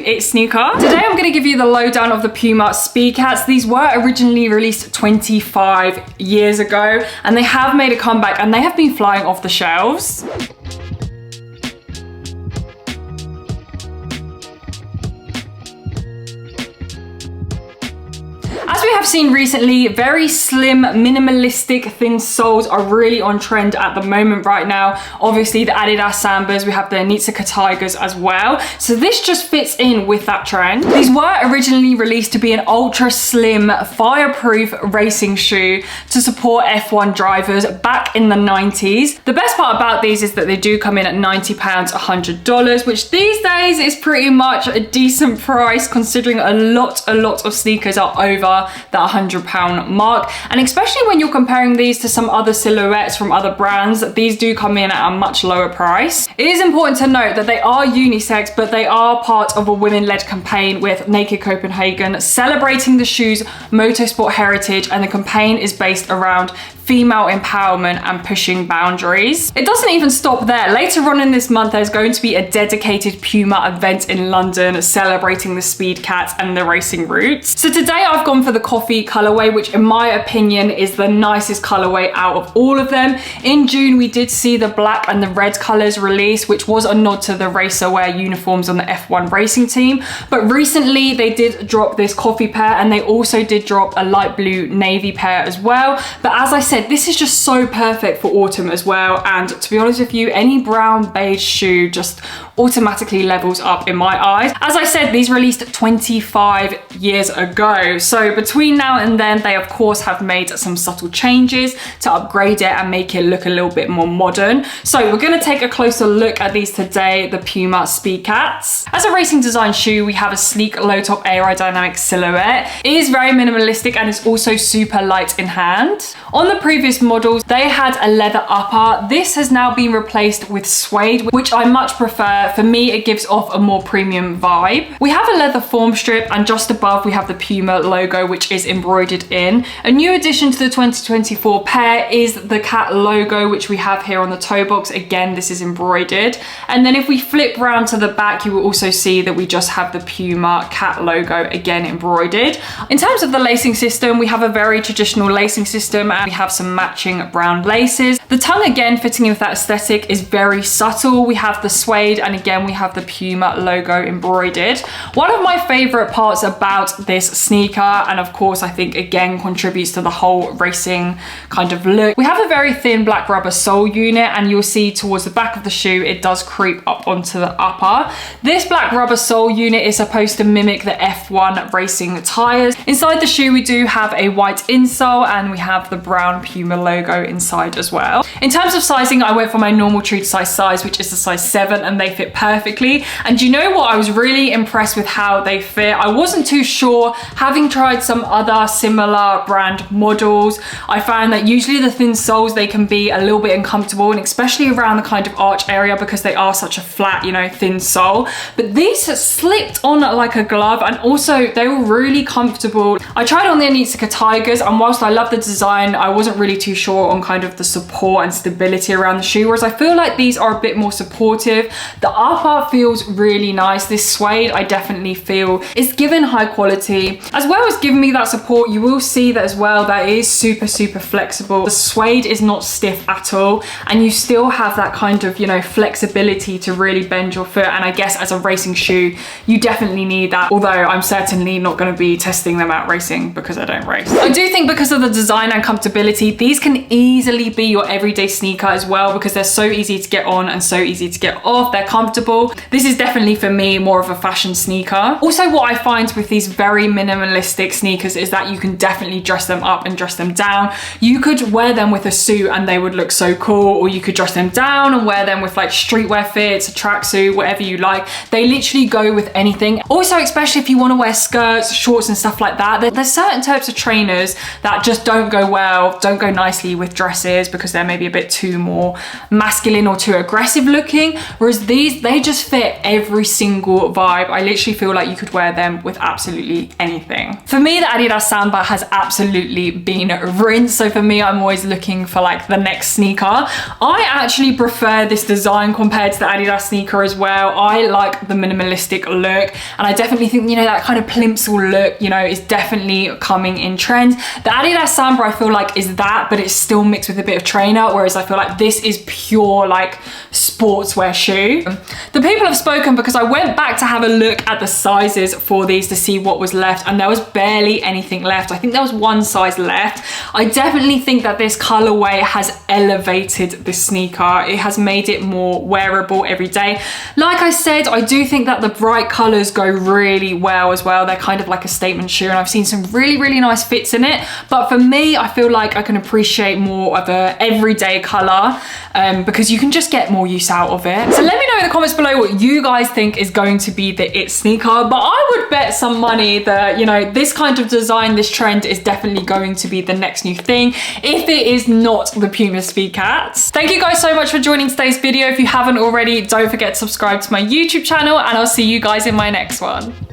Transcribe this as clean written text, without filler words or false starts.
It sneaker. Today I'm going to give you the lowdown of the Puma SPEEDCATs. These were originally released 25 years ago and they have made a comeback and they have been flying off the shelves. As we have seen recently, very slim, minimalistic, thin soles are really on trend at the moment right now. Obviously the Adidas Sambas, we have the Onitsuka Tigers as well. So this just fits in with that trend. These were originally released to be an ultra slim, fireproof racing shoe to support F1 drivers back in the 90s. The best part about these is that they do come in at £90, $100, which these days is pretty much a decent price considering a lot of sneakers are over that £100 mark, and especially when you're comparing these to some other silhouettes from other brands, these do come in at a much lower price. It is important to note that they are unisex, but they are part of a women-led campaign with Naked Copenhagen celebrating the shoe's motorsport heritage, and the campaign is based around female empowerment and pushing boundaries. It doesn't even stop there. Later on in this month, there's going to be a dedicated Puma event in London celebrating the SPEEDCAT and the racing roots. So today I've gone for the coffee colorway, which in my opinion is the nicest colorway out of all of them. In June, we did see the black and the red colors release, which was a nod to the racer wear uniforms on the F1 racing team. But recently they did drop this coffee pair and they also did drop a light blue navy pair as well. But as I said, this is just so perfect for autumn as well, and to be honest with you, any brown beige shoe just automatically levels up in my eyes. As I said, these released 25 years ago, so between now and then they of course have made some subtle changes to upgrade it and make it look a little bit more modern. So we're going to take a closer look at these today, the Puma SPEEDCATs. As a racing design shoe, we have a sleek low top aerodynamic silhouette. It is very minimalistic and it's also super light in hand. On the previous models, they had a leather upper. This has now been replaced with suede, which I much prefer. For me, it gives off a more premium vibe. We have a leather form strip, and just above we have the Puma logo, which is embroidered in. A new addition to the 2024 pair is the cat logo, which we have here on the toe box. Again, this is embroidered. And then if we flip round to the back, you will also see that we just have the Puma cat logo, again embroidered. In terms of the lacing system, we have a very traditional lacing system and we have some matching brown laces. The tongue, again, fitting in with that aesthetic, is very subtle. We have the suede, and again we have the Puma logo embroidered. One of my favorite parts about this sneaker, and of course I think again contributes to the whole racing kind of look, we have a very thin black rubber sole unit, and you'll see towards the back of the shoe it does creep up onto the upper. This black rubber sole unit is supposed to mimic the F1 racing tires. Inside the shoe we do have a white insole and we have the brown Puma logo inside as well. In terms of sizing, I went for my normal true to size, which is a size 7, and they fit perfectly. And you know what? I was really impressed with how they fit. I wasn't too sure, having tried some other similar brand models. I found that usually the thin soles, they can be a little bit uncomfortable, and especially around the kind of arch area because they are such a flat, you know, thin sole. But these slipped on like a glove, and also they were really comfortable. I tried on the Onitsuka Tigers, and whilst I love the design, I wasn't really too sure on kind of the support and stability around the shoe, whereas I feel like these are a bit more supportive. The upper feels really nice. This suede I definitely feel is given high quality, as well as giving me that support. You will see that as well, that is super flexible. The suede is not stiff at all, and you still have that kind of, you know, flexibility to really bend your foot. And I guess as a racing shoe, you definitely need that, although I'm certainly not going to be testing them out racing because I don't race. I do think because of the design and comfortability, these can easily be your everyday sneaker as well, because they're so easy to get on and so easy to get off. They're comfortable. This is definitely for me more of a fashion sneaker. Also, what I find with these very minimalistic sneakers is that you can definitely dress them up and dress them down. You could wear them with a suit and they would look so cool, or you could dress them down and wear them with like streetwear fits, a tracksuit, whatever you like. They literally go with anything. Also, especially if you want to wear skirts, shorts and stuff like that, there's certain types of trainers that just don't go well, don't go nicely with dresses because they're maybe a bit too more masculine or too aggressive looking, whereas these, they just fit every single vibe. I literally feel like you could wear them with absolutely anything. For me, the Adidas Samba has absolutely been rinsed. So for me, I'm always looking for like the next sneaker. I actually prefer this design compared to the Adidas sneaker as well. I like the minimalistic look, and I definitely think, you know, that kind of plimsoll look, you know, is definitely coming in trend. The Adidas Samba, I feel like, is that, but it's still mixed with a bit of trainer, whereas I feel like this is pure like sportswear shoe. The people have spoken because I went back to have a look at the sizes for these to see what was left, and there was barely anything left. I think there was one size left. I definitely think that this colorway has elevated this sneaker. It has made it more wearable every day. Like I said, I do think that the bright colors go really well as well. They're kind of like a statement shoe, and I've seen some really, really nice fits in it. But for me, I feel like I can appreciate more of a everyday color because you can just get more use out of it. So let me know in the comments below what you guys think is going to be the it sneaker. But I would bet some money that, you know, this kind of design, this trend is definitely going to be the next new thing, if it is not the Puma SPEEDCAT. Thank you guys so much for joining today's video. If you haven't already, don't forget to subscribe to my YouTube channel, and I'll see you guys in my next one.